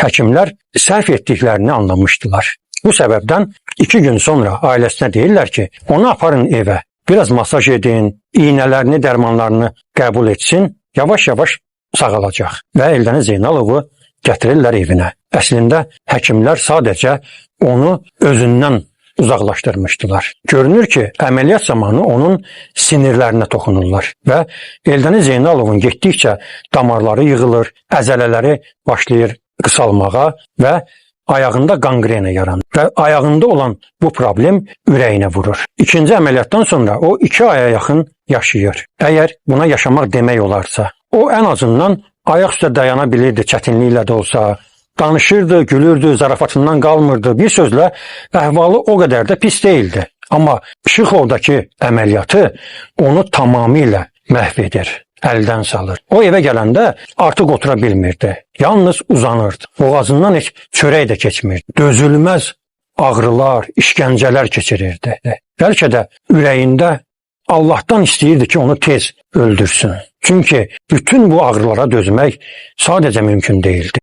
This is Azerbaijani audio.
həkimlər səhv etdiklərini anlamışdılar. Bu səbəbdən 2 gün sonra ailəsinə deyirlər ki, onu aparın evə, biraz masaj edin, iynələrini, dərmanlarını qəbul etsin, yavaş-yavaş sağalacaq və Eldəniz Zeynalovu gətirirlər evinə. Əslində həkimlər sadəcə onu özündən uzaqlaşdırmışdılar. Görünür ki, əməliyyat zamanı onun sinirlərinə toxunurlar və Eldəniz Zeynalovun getdikcə damarları yığılır, əzələləri başlayır qısalmağa və ayağında qanqrena yaranır və ayağında olan bu problem ürəyinə vurur. İkinci əməliyyatdan sonra o 2 aya yaxın yaşayır. Əgər buna yaşamaq demək olarsa, o ən azından ayaq üstə dayana bilirdi, çətinliklə də olsa, danışırdı, gülürdü, zarafatından qalmırdı. Bir sözlə, əhvalı o qədər də pis deyildi. Amma Şıxovdakı əməliyyatı onu tamamilə məhv edir, əldən salır. O evə gələndə artıq otura bilmirdi. Yalnız uzanırdı. Boğazından heç çörək də keçmirdi. Dözülməz ağrılar, işgəncələr keçirirdi. Bəlkə də ürəyində Allahdan istəyirdi ki, onu tez öldürsün. Çünki bütün bu ağrılara dözmək sadəcə mümkün deyildi.